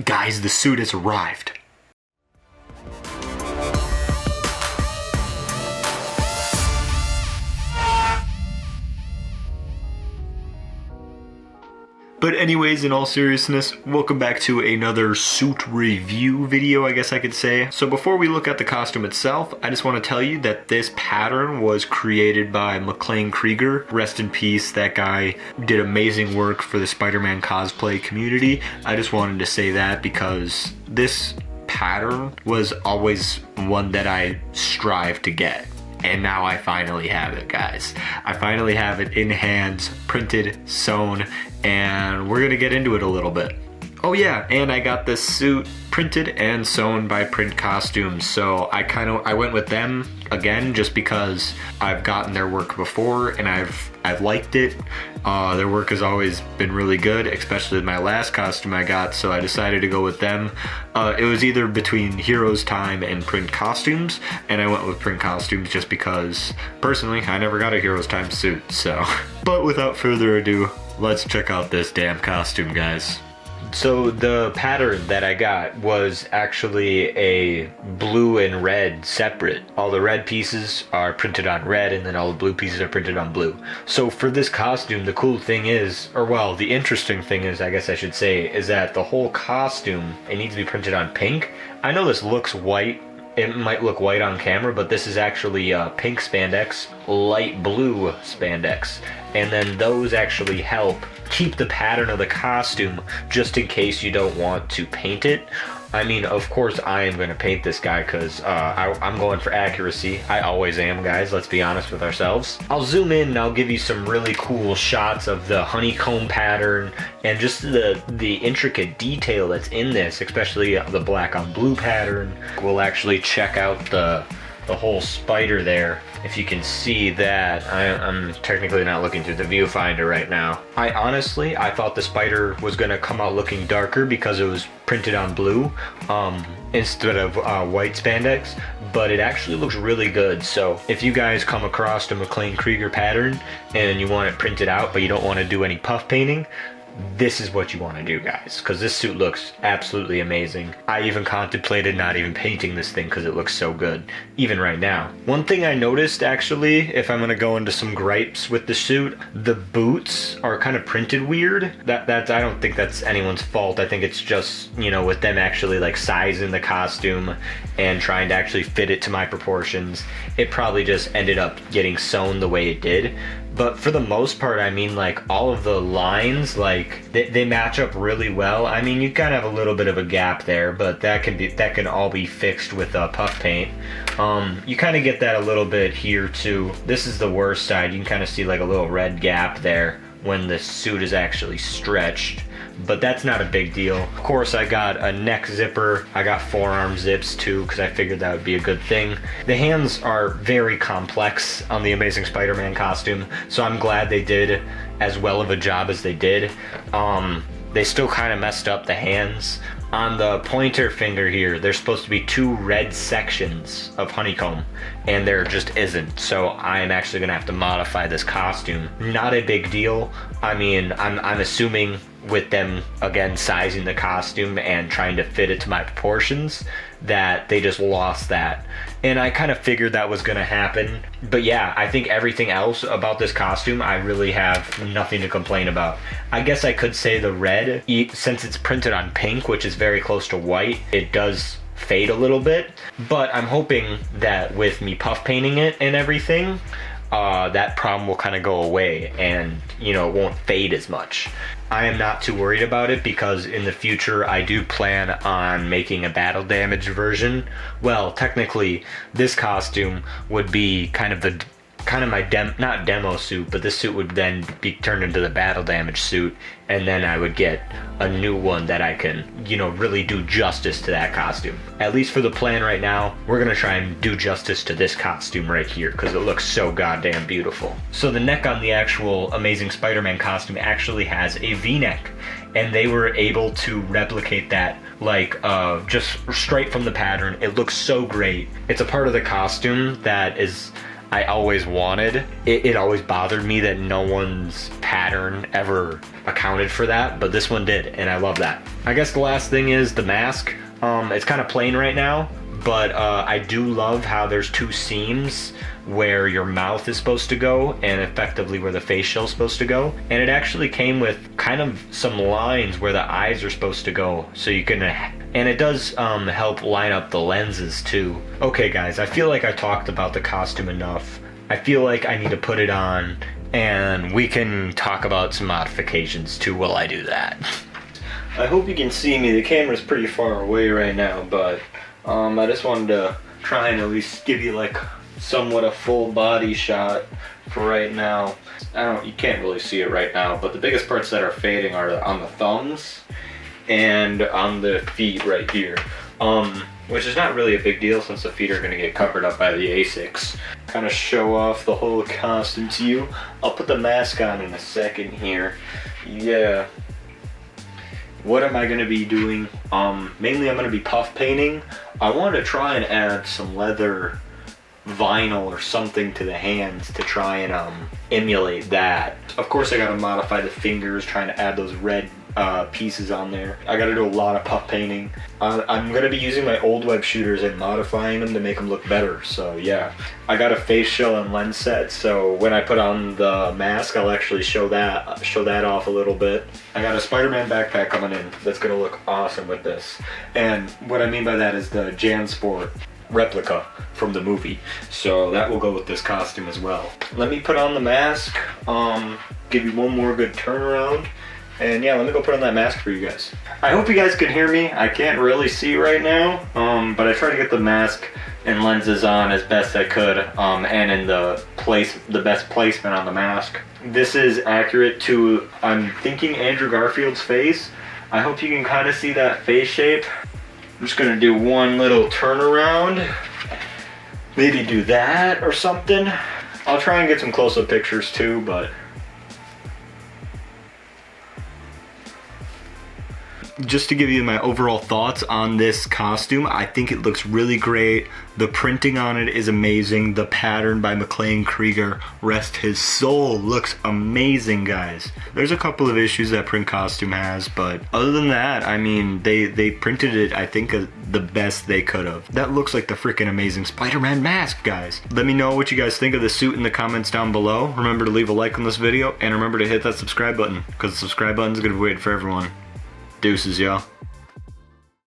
Guys, the suit has arrived. But anyways, in all seriousness, welcome back to another suit review video, I guess I could say. So before we look at the costume itself, I just want to tell you that this pattern was created by Mclean Krieger. Rest in peace, that guy did amazing work for the Spider-Man cosplay community. I just wanted to say that because this pattern was always one that I strive to get. And now I finally have it, guys. I finally have it in hands, printed, sewn, and we're gonna get into it a little bit. Oh yeah, and I got this suit printed and sewn by Print Costumes, so I went with them again just because I've gotten their work before and I've liked it. Their work has always been really good, especially my last costume I got, so I decided to go with them. It was either between Heroes Time and Print Costumes, and I went with Print Costumes just because, personally, I never got a Heroes Time suit, so. But without further ado, let's check out this damn costume, guys. So the pattern that I got was actually a blue and red separate. All the red pieces are printed on red and then all the blue pieces are printed on blue. So for this costume, the cool thing is, or well, the interesting thing is, I guess I should say, is that the whole costume, it needs to be printed on pink. I know this looks white. It might look white on camera, but this is actually pink spandex, light blue spandex. And then those actually help keep the pattern of the costume just in case you don't want to paint it. I mean, of course I am going to paint this guy because I'm going for accuracy. I always am, guys, let's be honest with ourselves. I'll zoom in and I'll give you some really cool shots of the honeycomb pattern and just the intricate detail that's in this, especially the black on blue pattern. We'll actually check out the whole spider there. If you can see that, I'm technically not looking through the viewfinder right now. I thought the spider was gonna come out looking darker because it was printed on blue instead of white spandex, but it actually looks really good. So if you guys come across the Mclean Krieger pattern and you want it printed out but you don't want to do any puff painting, this is what you want to do, guys, because this suit looks absolutely amazing. I even contemplated not even painting this thing because it looks so good, even right now. One thing I noticed, actually, if I'm going to go into some gripes with the suit, the boots are kind of printed weird. I don't think that's anyone's fault. I think it's just, you know, with them actually like sizing the costume and trying to actually fit it to my proportions, it probably just ended up getting sewn the way it did. But for the most part, I mean, like, all of the lines, like, they match up really well. I mean, you kind of have a little bit of a gap there, but that can all be fixed with puff paint. You kind of get that a little bit here too. This is the worst side. You can kind of see like a little red gap there when the suit is actually stretched, but that's not a big deal. Of course, I got a neck zipper. I got forearm zips too, because I figured that would be a good thing. The hands are very complex on the Amazing Spider-Man costume, so I'm glad they did as well of a job as they did. They still kind of messed up the hands. On the pointer finger here, there's supposed to be 2 red sections of honeycomb, and there just isn't. So I'm actually gonna have to modify this costume. Not a big deal. I mean, I'm assuming with them, again, sizing the costume and trying to fit it to my proportions, that they just lost that. And I kind of figured that was gonna happen. But yeah, I think everything else about this costume, I really have nothing to complain about. I guess I could say the red, since it's printed on pink, which is very close to white, it does fade a little bit. But I'm hoping that with me puff painting it and everything, that problem will kind of go away and, you know, it won't fade as much. I am not too worried about it because in the future I do plan on making a battle damage version. Well, technically this costume would be kind of my not demo suit, but this suit would then be turned into the battle damage suit, and then I would get a new one that I can, you know, really do justice to that costume. At least for the plan right now, we're gonna try and do justice to this costume right here because it looks so goddamn beautiful. So the neck on the actual Amazing Spider-Man costume actually has a V-neck, and they were able to replicate that like just straight from the pattern. It looks so great. It's a part of the costume that is, I always wanted. It always bothered me that no one's pattern ever accounted for that, but this one did, and I love that. I guess the last thing is the mask. It's kind of plain right now, but I do love how there's two seams where your mouth is supposed to go and effectively where the face shell is supposed to go. And it actually came with kind of some lines where the eyes are supposed to go, so you can, and it does help line up the lenses too. Okay guys, I feel like I talked about the costume enough. I feel like I need to put it on and we can talk about some modifications too while I do that. I hope you can see me. The camera's pretty far away right now, but I just wanted to try and at least give you like somewhat a full body shot for right now. You can't really see it right now, but the biggest parts that are fading are on the thumbs and on the feet right here. Which is not really a big deal since the feet are gonna get covered up by the Asics. Kind of show off the whole costume to you. I'll put the mask on in a second here. Yeah. What am I gonna be doing? Mainly I'm gonna be puff painting. I want to try and add some leather vinyl or something to the hands to try and emulate that. Of course I gotta modify the fingers, trying to add those red pieces on there. I gotta do a lot of puff painting. I'm gonna be using my old web shooters and modifying them to make them look better, so yeah. I got a face shell and lens set, so when I put on the mask I'll actually show that off a little bit. I got a Spider-Man backpack coming in that's gonna look awesome with this. And what I mean by that is the JanSport replica from the movie, so that will go with this costume as well. Let me put on the mask, give you one more good turnaround, and yeah, let me go put on that mask for you guys. I hope you guys can hear me. I can't really see right now, but I tried to get the mask and lenses on as best I could, and in the best placement on the mask. This is accurate to, I'm thinking, Andrew Garfield's face. I hope you can kind of see that face shape. I'm just gonna do one little turnaround. Maybe do that or something. I'll try and get some close-up pictures too, but just to give you my overall thoughts on this costume, I think it looks really great. The printing on it is amazing. The pattern by Mclean Krieger, rest his soul, looks amazing, guys. There's a couple of issues that print costume has, but other than that, I mean, they printed it, I think, the best they could have. That looks like the freaking amazing Spider-Man mask, guys. Let me know what you guys think of the suit in the comments down below. Remember to leave a like on this video, and remember to hit that subscribe button, because the subscribe button is going to be waiting for everyone. Deuces, y'all.